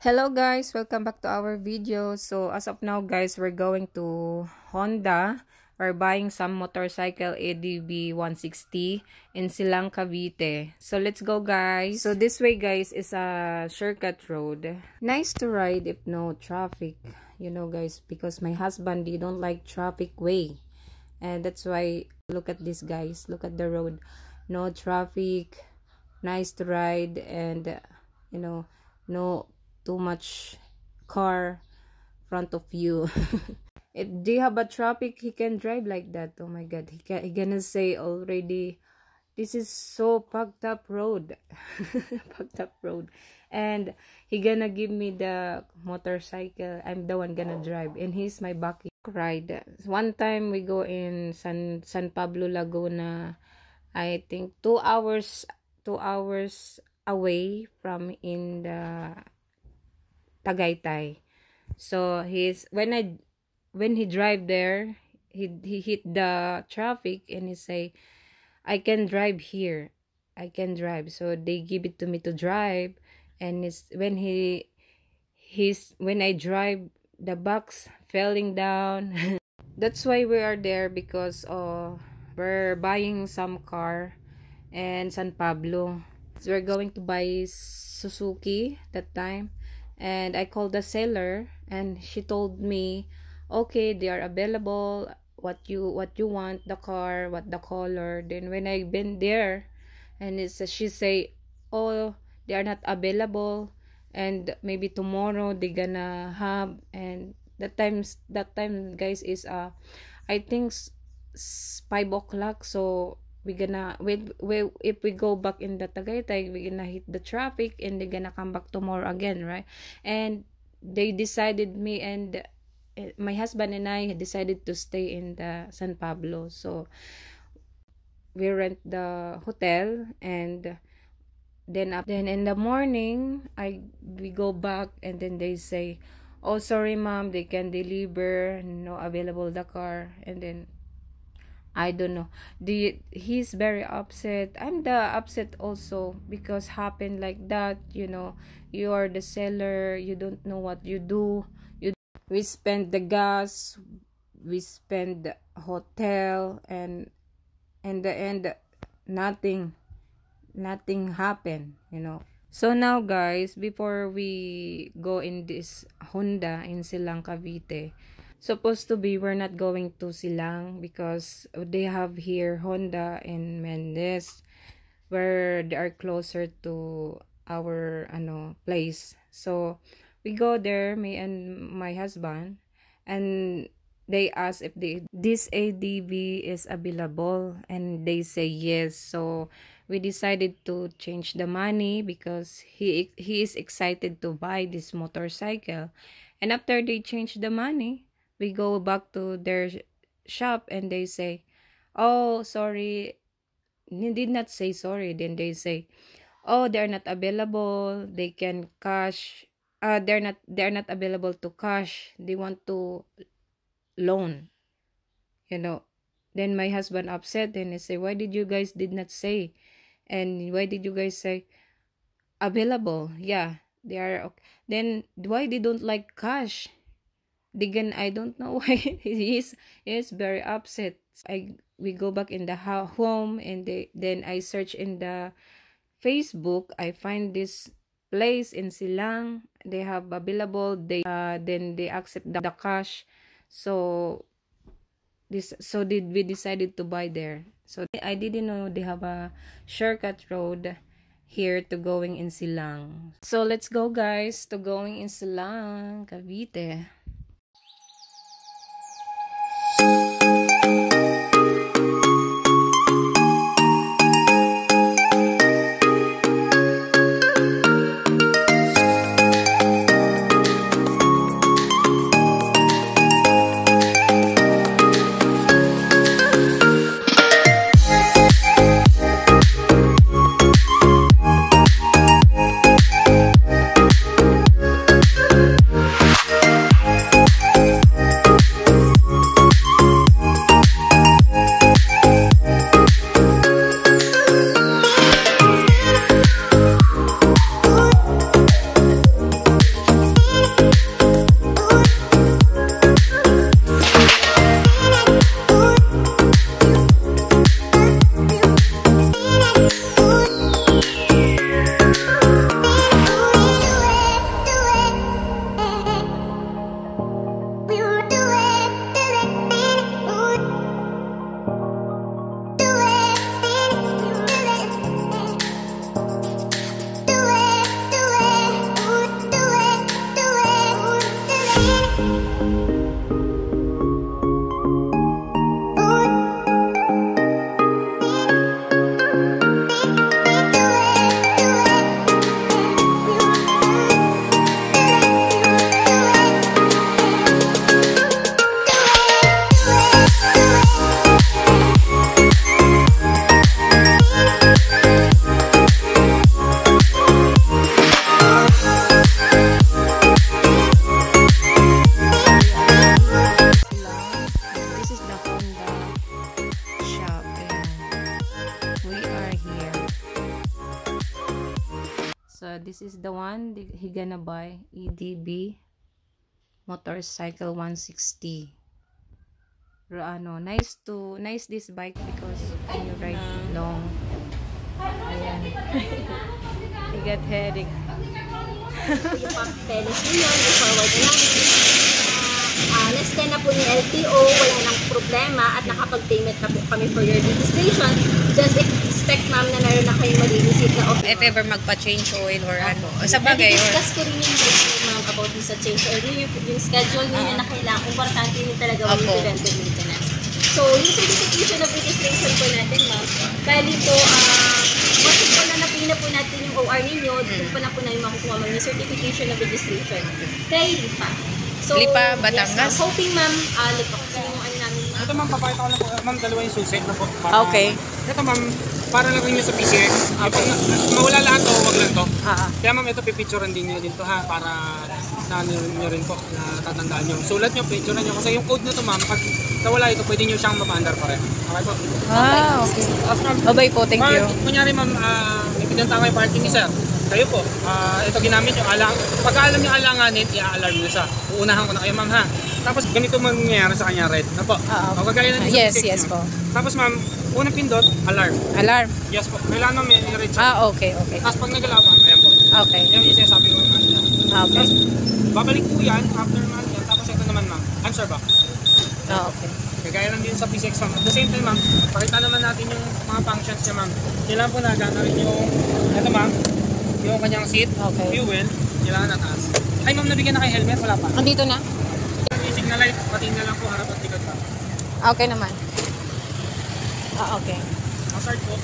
Hello guys, welcome back to our video. So as of now guys, we're going to Honda. We're buying some motorcycle ADB 160 in Silang, Cavite. So let's go guys. So this way guys is a shortcut road. Nice to ride if no traffic. You know guys, because my husband, they don't like traffic way. And that's why, look at this guys. Look at the road. No traffic. Nice to ride and you know, no too much car front of you. If they have a traffic, he can drive like that. Oh my god, he gonna say already, this is so packed up road. Packed up road. And he gonna give me the motorcycle. I'm the one gonna drive, and he's my back ride. One time we go in San Pablo, Laguna. I think 2 hours away from in the Tagaytay. So when he drive there, he hit the traffic and he say, I can drive here. I can drive. So they give it to me to drive, and it's when I drive, the box falling down. That's why we are there, because we're buying some car in San Pablo. So we're going to buy Suzuki that time. And I called the seller, and she told me, okay, they are available. What you want, the car, what the color. Then when I been there, and she say, oh, they are not available, and maybe tomorrow they gonna have. And that time guys is I think 5 o'clock. So we gonna wait, if we go back in the Tagaytay, we gonna hit the traffic, and they're gonna come back tomorrow again, right? And they decided, me and my husband and I decided to stay in the San Pablo. So we rent the hotel, and then in the morning we go back, and then they say, oh sorry ma'am, they can deliver, no available the car. And then I don't know. He's very upset. I'm the upset also, because happened like that. You know, you are the seller. You don't know what you do. We spend the gas. We spend the hotel, and in the end, nothing happened. You know. So now, guys, before we go in this Honda in Silang, Cavite. Supposed to be, we're not going to Silang, because they have here Honda in Mendez, where they are closer to our place. So we go there, me and my husband, and they ask if this ADB is available, and they say yes. So we decided to change the money, because he is excited to buy this motorcycle. And after they change the money, we go back to their shop, and they say, oh sorry. They did not say sorry. Then they say, oh, they're not available. They can cash. They're not available to cash. They want to loan. You know. Then my husband upset, and he say, why did you guys did not say? And why did you guys say available? Yeah, they are okay. Then why they don't like cash? I don't know why. He is very upset. We go back in the home, and then I search in the Facebook. I find this place in Silang. They have available. Then they accept the cash. So we decided to buy there. So I didn't know they have a shortcut road here to going in Silang. So let's go guys to going in Silang, Cavite. This is the one he gonna buy. EDB motorcycle 160. Nice this bike because when you ride long. Ayan. I got headache. Yung papeles nyo yun, i-forward na namin. Na-scan na po ni LTO, wala nang problema at nakapag-payment na po kami for your registration. Just expect ma'am na meron na kayong mag-receipt na offer. If ever magpa-change oil or ano. Sa bagay. I-discuss ko rin yung ma'am about sa change oil. Yung schedule niyo na kailangan. Importante yun talaga yung preventive maintenance. So, yung certification of registration po natin ma'am, bali po, once po na napili na po natin yung OR ninyo, dito pa na po namin makukuha ma'am yung certification of registration kay Lipa. So, Lipa, Batangas? Yes, hoping ma'am, Lipa, kasi yung ano namin. Ito ma'am, papakita ko lang po. Ma'am, dalawa yung susi na po. Okay. Ito ma'am, para lang rin nyo sa PCX. Okay. Mawala lahat to, wag lang to. Kaya ma'am, ito pipicturean din nyo din to ha, para na nyo rin po, na tatandaan nyo. Sulat nyo, picturean nyo. Kasi yung code nyo to ma'am, pag nawala ito, pwede nyo siyang mapa-under pa rin. Okay po? Okay. Bye po, thank you. Kunyari ma'am, may pinunta kayo parking ni sir. Kayo po, ito ginamit yung alang. Pagka alam nyo alanganin, i-alarm nyo sa. Uunahan ko na kayo ma'am ha. Tapos ganito mangyayari sa kanya red. Na po? Kagaya na Yes po. Tapos ma'am, unang pindot, alarm. Alarm? Yes po. Kailangan ma'am may red siya. Okay. Tapos pag nagalaw ma'am, ayan po. Okay. Yan yung sinasabi ko ma'am. Okay. Tapos babalik po yan, after ma'am yan. Tapos ito naman ma'am, answer back. Okay. Kagaya lang din sa PCX ma'am. At the same time ma'am, pakita naman natin yung mga functions niya ma'am. Kailangan po na rin yung, ito ma'am, yung kanyang seat, fuel, kailangan na taas. Ay ma'am, nabigyan na kayo helmet? Wala pa. Andito na? Yung signal light, patingin na lang po harap at likod pa. Okay naman. Okay. Start po.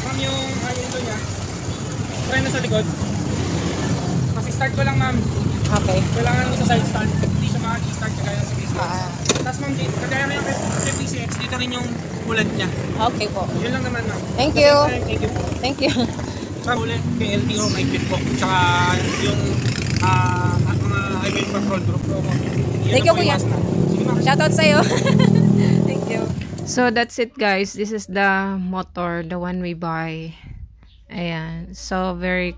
Ma'am, yung ayuno niya, try na sa likod. Kasi start ko lang ma'am. Okay. Kailangan mo sa side stand. Hindi siya makaki-start kagaya sa PCX. Tapos ma'am, kagaya na yung PCX, dito rin yung ulat niya. Okay po. Yun lang naman ma'am. Thank you. Thank you po. Thank you. Ma'am, uli, kay LTO may fit po. Tsaka yung mga highway patrol group po. Thank you kuya. Shoutout sa'yo. Thank you. So that's it guys. This is the motor, the one we buy. Ayan. So very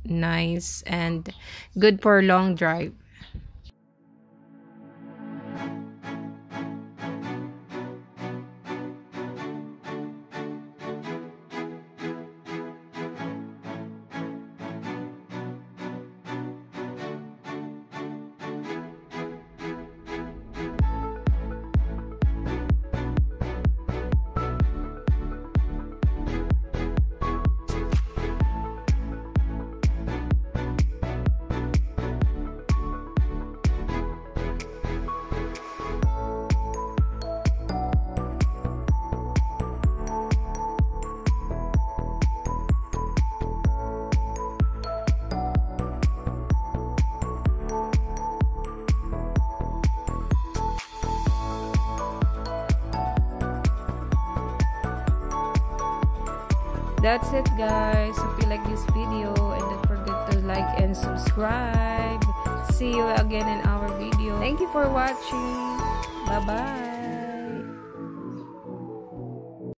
nice and good for long drive. That's it guys. If you like this video, and don't forget to like and subscribe. See you again in our video. Thank you for watching. Bye bye.